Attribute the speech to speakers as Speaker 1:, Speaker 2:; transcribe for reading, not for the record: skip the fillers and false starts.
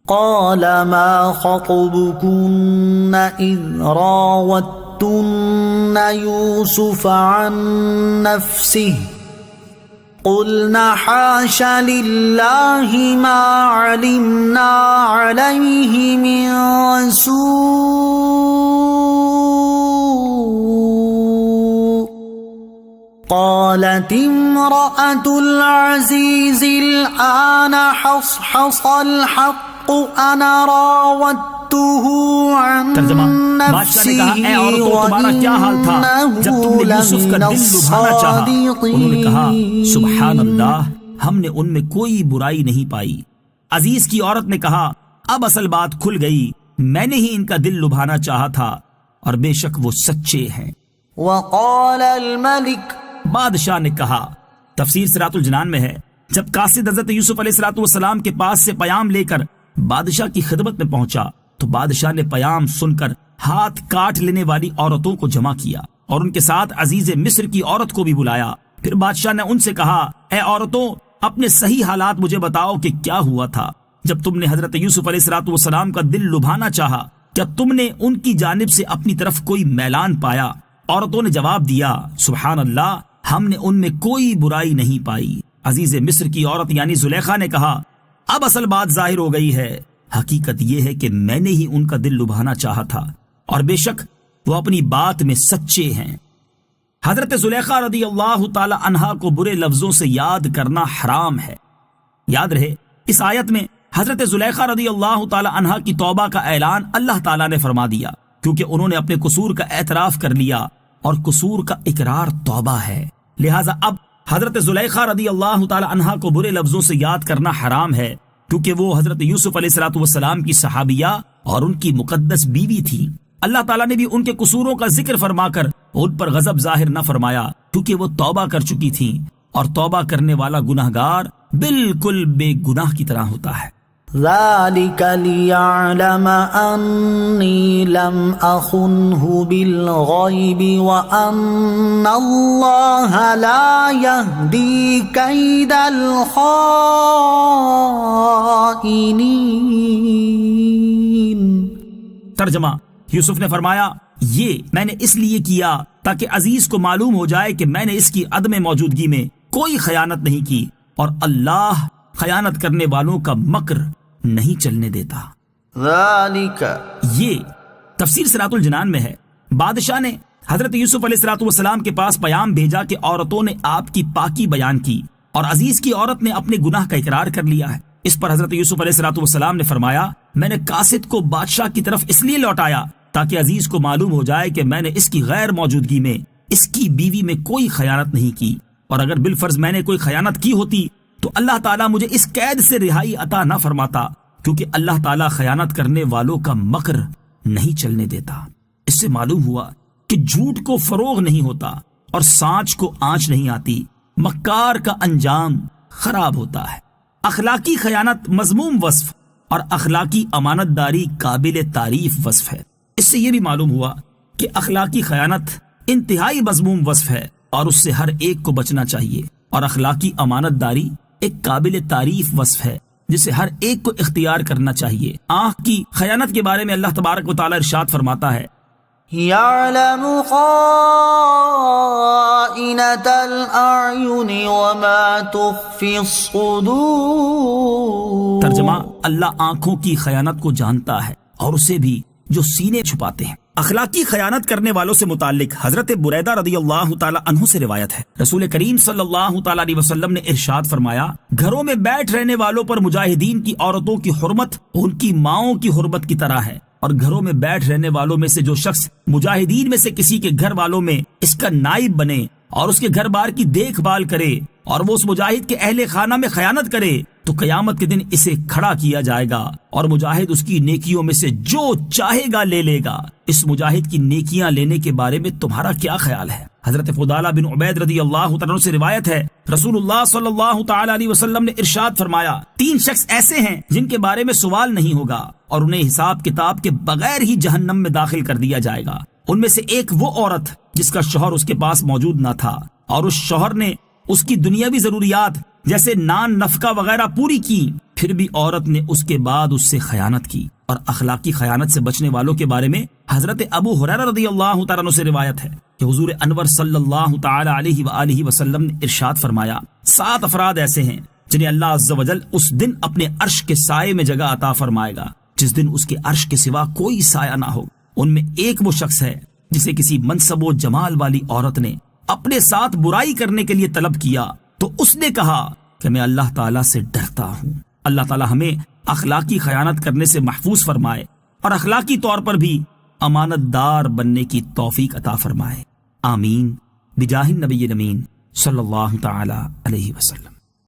Speaker 1: قال ما خطبكن إذ راوتن يوسف عن نفسه قلنا حاش لله ما علمنا عليه من سوء قالت امرأة العزيز الآن حصحص الحق أنا راودته عن
Speaker 2: بادشاہ نے کہا اے عورتوں تمہارا کیا حال تھا جب تم نے یوسف کا دل لبھانا چاہا؟ انہوں نے کہا سبحان اللہ، ہم نے ان میں کوئی برائی نہیں پائی۔ عزیز کی عورت نے کہا اب اصل بات کھل گئی، میں نے ہی ان کا دل لبھانا چاہا تھا اور بے شک وہ سچے ہیں۔
Speaker 1: وقال الملك،
Speaker 2: بادشاہ نے کہا، تفسیر صراط الجنان میں ہے جب قاصد حضرت یوسف علیہ السلام کے پاس سے پیام لے کر بادشاہ کی خدمت میں پہنچا تو بادشاہ نے پیام سن کر ہاتھ کاٹ لینے والی عورتوں کو جمع کیا اور ان کے ساتھ عزیز مصر کی عورت کو بھی بلایا۔ پھر بادشاہ نے ان سے کہا اے عورتوں، اپنے صحیح حالات مجھے بتاؤ کہ کیا ہوا تھا جب تم نے حضرت یوسف علیہ السلام کا دل لبھانا چاہا، کیا تم نے ان کی جانب سے اپنی طرف کوئی میلان پایا؟ عورتوں نے جواب دیا سبحان اللہ، ہم نے ان میں کوئی برائی نہیں پائی۔ عزیز مصر کی عورت یعنی زلیخا نے کہا اب اصل بات ظاہر ہو گئی ہے، حقیقت یہ ہے کہ میں نے ہی ان کا دل لبھانا چاہا تھا اور بے شک وہ اپنی بات میں سچے ہیں۔ حضرت زلیخا رضی اللہ تعالی عنہا کو برے لفظوں سے یاد کرنا حرام ہے۔ یاد رہے اس آیت میں حضرت زلیخا رضی اللہ تعالی عنہا کی توبہ کا اعلان اللہ تعالیٰ نے فرما دیا، کیونکہ انہوں نے اپنے قصور کا اعتراف کر لیا اور قصور کا اقرار توبہ ہے۔ لہٰذا اب حضرت زلیخا رضی اللہ تعالی عنہا کو برے لفظوں سے یاد کرنا حرام ہے، کیونکہ وہ حضرت یوسف علیہ السلام کی صحابیہ اور ان کی مقدس بیوی تھی۔ اللہ تعالیٰ نے بھی ان کے قصوروں کا ذکر فرما کر ان پر غضب ظاہر نہ فرمایا، کیونکہ وہ توبہ کر چکی تھیں اور توبہ کرنے والا گناہگار بالکل بے گناہ کی طرح ہوتا ہے۔
Speaker 1: ذلك ليعلم أني لم أخنه بالغيب وأن الله لا يهدي كيد الخائنين۔
Speaker 2: ترجمہ، یوسف نے فرمایا یہ میں نے اس لیے کیا تاکہ عزیز کو معلوم ہو جائے کہ میں نے اس کی عدم موجودگی میں کوئی خیانت نہیں کی اور اللہ خیانت کرنے والوں کا مکر نہیں چلنے دیتا۔
Speaker 1: ذالک،
Speaker 2: یہ تفسیر صراط الجنان میں ہے۔ بادشاہ نے حضرت یوسف علیہ السلام کے پاس پیام بھیجا کہ عورتوں نے آپ کی پاکی بیان کی اور عزیز کی عورت نے اپنے گناہ کا اقرار کر لیا ہے۔ اس پر حضرت یوسف علیہ السلام نے فرمایا میں نے قاصد کو بادشاہ کی طرف اس لیے لوٹایا تاکہ عزیز کو معلوم ہو جائے کہ میں نے اس کی غیر موجودگی میں اس کی بیوی میں کوئی خیانت نہیں کی، اور اگر بالفرض میں نے کوئی خیانت کی ہوتی تو اللہ تعالیٰ مجھے اس قید سے رہائی عطا نہ فرماتا، کیونکہ اللہ تعالیٰ خیانت کرنے والوں کا مکر نہیں چلنے دیتا۔ اس سے معلوم ہوا کہ جھوٹ کو فروغ نہیں ہوتا اور سانچ کو آنچ نہیں آتی، مکار کا انجام خراب ہوتا ہے۔ اخلاقی خیانت مذموم وصف اور اخلاقی امانت داری قابل تعریف وصف ہے۔ اس سے یہ بھی معلوم ہوا کہ اخلاقی خیانت انتہائی مذموم وصف ہے اور اس سے ہر ایک کو بچنا چاہیے، اور اخلاقی امانت داری ایک قابل تعریف وصف ہے جسے ہر ایک کو اختیار کرنا چاہیے۔ آنکھ کی خیانت کے بارے میں اللہ تبارک و تعالی ارشاد فرماتا ہے
Speaker 1: يعلم خائنة الأعين وما تخفي الصدور۔
Speaker 2: ترجمہ، اللہ آنکھوں کی خیانت کو جانتا ہے اور اسے بھی جو سینے چھپاتے ہیں۔ اخلاقی خیانت کرنے والوں سے متعلق حضرت بریدہ رضی اللہ تعالی عنہ سے روایت ہے، رسول کریم صلی اللہ تعالی علیہ وسلم نے ارشاد فرمایا گھروں میں بیٹھ رہنے والوں پر مجاہدین کی عورتوں کی حرمت ان کی ماؤں کی حرمت کی طرح ہے، اور گھروں میں بیٹھ رہنے والوں میں سے جو شخص مجاہدین میں سے کسی کے گھر والوں میں اس کا نائب بنے اور اس کے گھر بار کی دیکھ بھال کرے اور وہ اس مجاہد کے اہل خانہ میں خیانت کرے تو قیامت کے دن اسے کھڑا کیا جائے گا اور مجاہد اس کی نیکیوں میں سے جو چاہے گا لے لے گا۔ اس مجاہد کی نیکیاں لینے کے بارے میں تمہارا کیا خیال ہے؟ حضرت فضالہ بن عبید رضی اللہ تعالیٰ عنہ سے روایت ہے، رسول اللہ صلی اللہ تعالی علیہ وسلم نے ارشاد فرمایا 3 شخص ایسے ہیں جن کے بارے میں سوال نہیں ہوگا اور انہیں حساب کتاب کے بغیر ہی جہنم میں داخل کر دیا جائے گا۔ ان میں سے ایک وہ عورت جس کا شوہر اس کے پاس موجود نہ تھا اور اس شوہر نے اس کی دنیاوی ضروریات جیسے نان نفقہ وغیرہ پوری کی پھر بھی عورت نے اس کے بعد اس سے خیانت کی۔ اور اخلاقی خیانت سے بچنے والوں کے بارے میں حضرت ابو ہریرہ رضی اللہ تعالیٰ عنہ سے روایت ہے کہ حضور انور صلی اللہ تعالی علیہ وآلہ وسلم نے ارشاد فرمایا، 7 افراد ایسے ہیں جنہیں اللہ عز و جل اس دن اپنے عرش کے سائے میں جگہ عطا فرمائے گا جس دن اس کے عرش کے سوا کوئی سایہ نہ ہو۔ ان میں ایک وہ شخص ہے جسے کسی منصب و جمال والی عورت نے اپنے ساتھ برائی کرنے کے لیے طلب کیا تو اس نے کہا کہ میں اللہ تعالیٰ سے ڈرتا ہوں۔ اللہ تعالیٰ ہمیں اخلاقی خیانت کرنے سے محفوظ فرمائے اور اخلاقی طور پر بھی امانت دار بننے کی توفیق عطا فرمائے، آمین بجاہ النبی الامین صلی اللہ تعالی علیہ وسلم۔